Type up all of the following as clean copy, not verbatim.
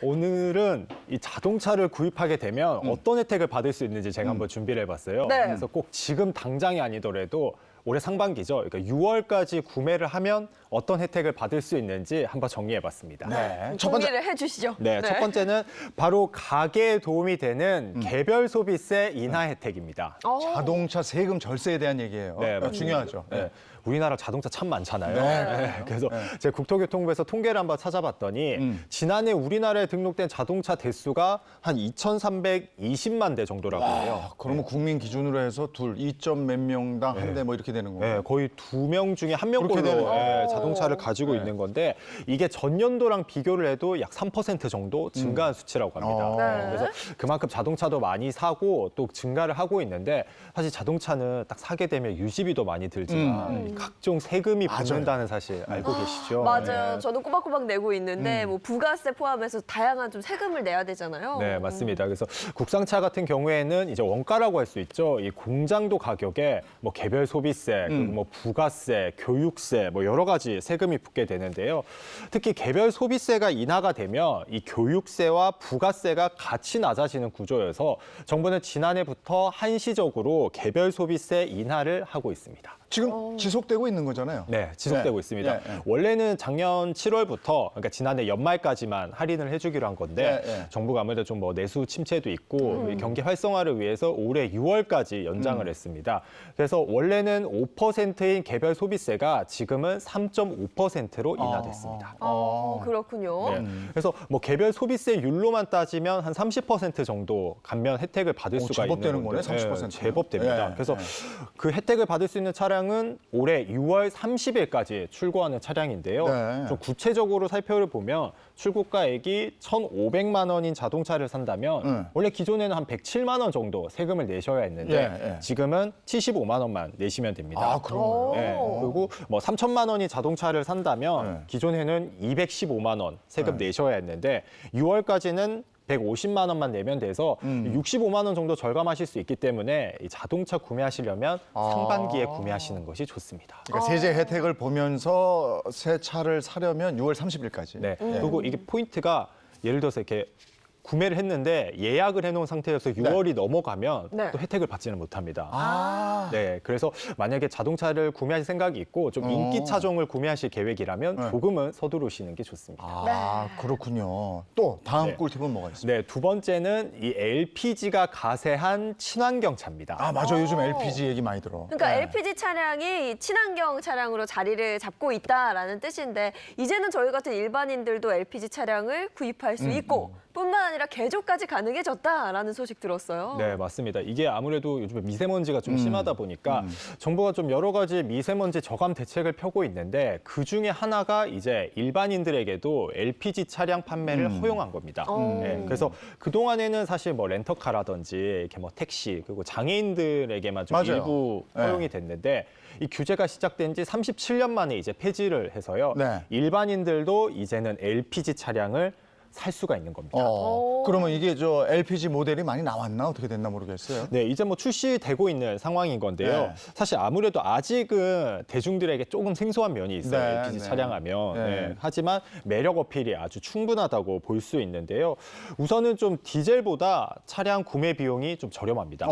오늘은 이 자동차를 구입하게 되면 어떤 혜택을 받을 수 있는지 제가 한번 준비를 해봤어요. 네. 그래서 꼭 지금 당장이 아니더라도 올해 상반기죠. 그러니까 6월까지 구매를 하면 어떤 혜택을 받을 수 있는지 한번 정리해봤습니다. 네. 첫 번째 정리를 해주시죠. 네, 첫 번째는 바로 가계에 도움이 되는 개별 소비세 인하 혜택입니다. 자동차 세금 절세에 대한 얘기예요. 네, 맞습니다. 중요하죠. 네. 우리나라 자동차 참 많잖아요. 네. 그래서 제가 국토교통부에서 통계를 한번 찾아봤더니 지난해 우리나라에 등록된 자동차 대수가 한 2,320만 대 정도라고 해요. 그러면 국민 기준으로 해서 2점 몇 명당 한 대 뭐 이렇게 되는 거예요. 네, 거의 2명 중에 1명꼴로 그렇게 되네요. 자동차를 가지고 있는 건데 이게 전년도랑 비교를 해도 약 3% 정도 증가한 수치라고 합니다. 네. 그래서 그만큼 자동차도 많이 사고 또 증가를 하고 있는데 사실 자동차는 딱 사게 되면 유지비도 많이 들지만 각종 세금이 붙는다는 사실 알고 계시죠? 맞아요. 네. 저도 꼬박꼬박 내고 있는데 뭐 부가세 포함해서 다양한 좀 세금을 내야 되잖아요. 네, 맞습니다. 그래서 국산차 같은 경우에는 이제 원가라고 할 수 있죠. 이 공장도 가격에 뭐 개별 소비세, 그리고 뭐 부가세, 교육세, 뭐 여러 가지 세금이 붙게 되는데요. 특히 개별 소비세가 인하가 되면 이 교육세와 부가세가 같이 낮아지는 구조여서 정부는 지난해부터 한시적으로 개별 소비세 인하를 하고 있습니다. 지금 지속되고 있는 거잖아요. 네, 지속되고 네. 있습니다. 예, 예. 원래는 작년 7월부터, 그러니까 지난해 연말까지만 할인을 해주기로 한 건데 예, 예. 정부가 아무래도 좀 뭐 내수 침체도 있고 이 경기 활성화를 위해서 올해 6월까지 연장을 했습니다. 그래서 원래는 5%인 개별 소비세가 지금은 3.5%로 인하됐습니다. 그렇군요. 네. 그래서 뭐 개별 소비세율로만 따지면 한 30% 정도 감면 혜택을 받을 수가 제법 있는 되는 거네, 건데, 30%. 제법 됩니다. 예, 그래서 예. 그 혜택을 받을 수 있는 차량은 올해 6월 30일까지 출고하는 차량인데요. 네. 좀 구체적으로 살펴보면 출고가액이 1,500만 원인 자동차를 산다면 원래 기존에는 한 107만 원 정도 세금을 내셔야 했는데 예, 예. 지금은 75만 원만 내시면 됩니다. 아, 그런 거예요? 네, 그리고 뭐 3천만 원이 자동차를 산다면 네. 기존에는 215만 원 세금 내셔야 했는데 6월까지는 150만 원만 내면 돼서 65만 원 정도 절감하실 수 있기 때문에 이 자동차 구매하시려면 상반기에 구매하시는 것이 좋습니다. 그러니까 세제 혜택을 보면서 새 차를 사려면 6월 30일까지. 네. 그리고 이게 포인트가 예를 들어서 이렇게 구매를 했는데 예약을 해놓은 상태여서 6월이 넘어가면 네. 또 혜택을 받지는 못합니다. 아, 네, 그래서 만약에 자동차를 구매하실 생각이 있고 좀 인기 차종을 구매하실 계획이라면 조금은 서두르시는 게 좋습니다. 그렇군요. 또 다음 네. 꿀팁은 뭐가 있습니까? 네, 두 번째는 이 LPG가 가세한 친환경 차입니다. 아, 맞아. 요즘 LPG 얘기 많이 들어. 그러니까 네. LPG 차량이 친환경 차량으로 자리를 잡고 있다라는 뜻인데 이제는 저희 같은 일반인들도 LPG 차량을 구입할 수 있고 뿐만 아니라 개조까지 가능해졌다라는 소식 들었어요. 네, 맞습니다. 이게 아무래도 요즘에 미세먼지가 좀 심하다 보니까 정부가 좀 여러 가지 미세먼지 저감 대책을 펴고 있는데 그 중에 하나가 이제 일반인들에게도 LPG 차량 판매를 허용한 겁니다. 네, 그래서 그동안에는 사실 뭐 렌터카라든지 이렇게 뭐 택시 그리고 장애인들에게만 좀 맞아요. 일부 네. 허용이 됐는데 이 규제가 시작된 지 37년 만에 이제 폐지를 해서요. 네. 일반인들도 이제는 LPG 차량을 살 수가 있는 겁니다. 그러면 이게 저 LPG 모델이 많이 나왔나? 어떻게 됐나 모르겠어요. 네, 이제 뭐 출시되고 있는 상황인 건데요. 네. 사실 아무래도 아직은 대중들에게 조금 생소한 면이 있어요. 네, LPG 네. 차량하면. 네. 네. 하지만 매력 어필이 아주 충분하다고 볼 수 있는데요. 우선은 좀 디젤보다 차량 구매 비용이 좀 저렴합니다.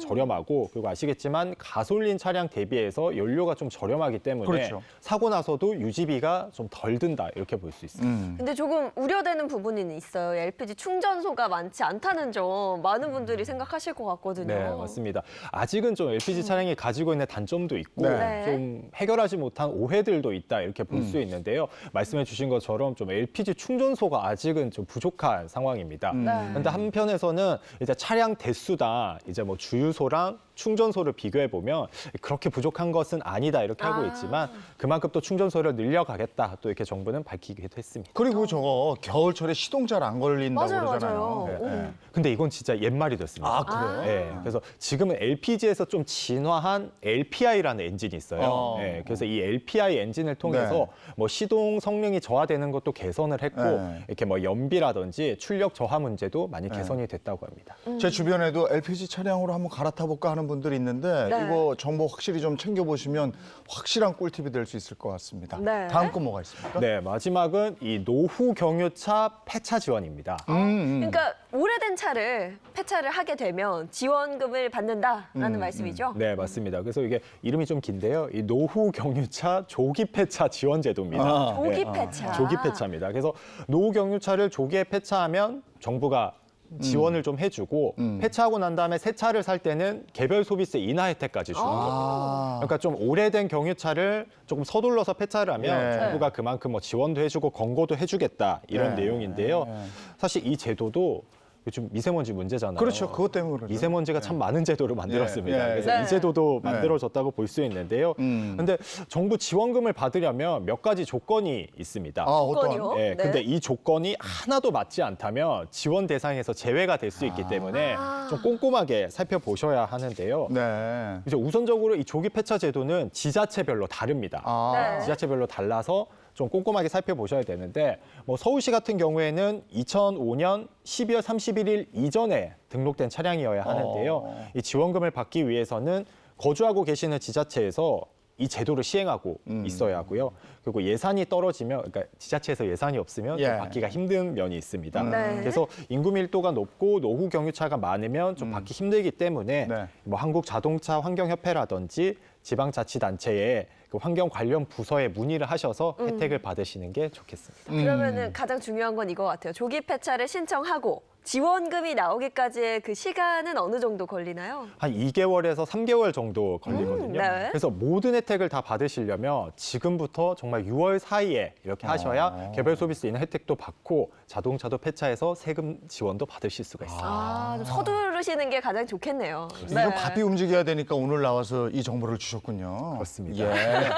저렴하고 그리고 아시겠지만 가솔린 차량 대비해서 연료가 좀 저렴하기 때문에 그렇죠. 사고 나서도 유지비가 좀 덜 든다 이렇게 볼 수 있습니다. 근데 조금 우려되는 부분이 있어요. LPG 충전소가 많지 않다는 점 많은 분들이 생각하실 것 같거든요. 네, 맞습니다. 아직은 좀 LPG 차량이 가지고 있는 단점도 있고 네. 좀 해결하지 못한 오해들도 있다 이렇게 볼 수 있는데요. 말씀해 주신 것처럼 좀 LPG 충전소가 아직은 좀 부족한 상황입니다. 그런데 한편에서는 이제 차량 대수당 이제 뭐 주유소랑 충전소를 비교해 보면 그렇게 부족한 것은 아니다 이렇게 하고 있지만 그만큼 또 충전소를 늘려가겠다 또 이렇게 정부는 밝히기도 했습니다. 그리고 저거 겨울철에 시동 잘 안 걸린다고 맞아요, 그러잖아요. 맞아요. 네. 근데 이건 진짜 옛말이 됐습니다. 아, 그래요? 네, 그래서 지금은 LPG에서 좀 진화한 LPI라는 엔진이 있어요. 네, 그래서 이 LPI 엔진을 통해서 네. 뭐 시동 성능이 저하되는 것도 개선을 했고 네. 이렇게 뭐 연비라든지 출력 저하 문제도 많이 개선이 됐다고 합니다. 제 주변에도 LPG 차량으로 한번 갈아타 볼까 하는 하시는 분들이 있는데 네. 이거 정보 확실히 좀 챙겨보시면 확실한 꿀팁이 될 수 있을 것 같습니다. 네. 다음 건 뭐가 있습니까? 네, 마지막은 이 노후 경유차 폐차 지원입니다. 그러니까 오래된 차를 폐차를 하게 되면 지원금을 받는다라는 말씀이죠. 네, 맞습니다. 그래서 이게 이름이 좀 긴데요. 이 노후 경유차 조기 폐차 지원 제도입니다. 아. 조기 네. 폐차. 조기 폐차입니다. 그래서 노후 경유차를 조기에 폐차하면 정부가 지원을 좀 해주고 폐차하고 난 다음에 새 차를 살 때는 개별 소비세 인하 혜택까지 주는 겁니다. 아. 그러니까 좀 오래된 경유차를 조금 서둘러서 폐차를 하면 네. 정부가 그만큼 뭐 지원도 해주고 권고도 해주겠다 이런 네. 내용인데요. 네. 사실 이 제도도 요즘 미세먼지 문제잖아요. 그렇죠. 그것 때문에 그러죠. 미세먼지가 참 많은 제도를 만들었습니다. 예, 예. 그래서 네. 이 제도도 네. 만들어졌다고 볼 수 있는데요. 그런데 정부 지원금을 받으려면 몇 가지 조건이 있습니다. 아, 어떤? 조건이요? 네, 네. 근데 이 조건이 하나도 맞지 않다면 지원 대상에서 제외가 될 수 있기 때문에 좀 꼼꼼하게 살펴보셔야 하는데요. 네. 이제 우선적으로 이 조기 폐차 제도는 지자체별로 다릅니다. 아. 네. 지자체별로 달라서 좀 꼼꼼하게 살펴보셔야 되는데 뭐 서울시 같은 경우에는 2005년 12월 31일 이전에 등록된 차량이어야 하는데요. 이 지원금을 받기 위해서는 거주하고 계시는 지자체에서 이 제도를 시행하고 있어야 하고요. 그리고 예산이 떨어지면, 그러니까 지자체에서 예산이 없으면 좀 예. 받기가 힘든 면이 있습니다. 네. 그래서 인구 밀도가 높고 노후 경유차가 많으면 좀 받기 힘들기 때문에 네. 뭐 한국자동차 환경협회라든지 지방자치단체에 그 환경 관련 부서에 문의를 하셔서 혜택을 받으시는 게 좋겠습니다. 그러면은 가장 중요한 건 이거 같아요. 조기 폐차를 신청하고 지원금이 나오기까지의 그 시간은 어느 정도 걸리나요? 한 2개월에서 3개월 정도 걸리거든요. 네. 그래서 모든 혜택을 다 받으시려면 지금부터 정말 6월 사이에 이렇게 하셔야 개별 소비세 인하 혜택도 받고 자동차도 폐차해서 세금 지원도 받으실 수가 있습니다. 아, 좀 서두르시는 게 가장 좋겠네요. 이거 바삐 움직여야 되니까 오늘 나와서 이 정보를 주셨군요. 그렇습니다. 예.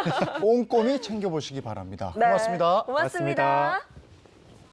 꼼꼼히 챙겨보시기 바랍니다. 네. 고맙습니다. 고맙습니다. 고맙습니다.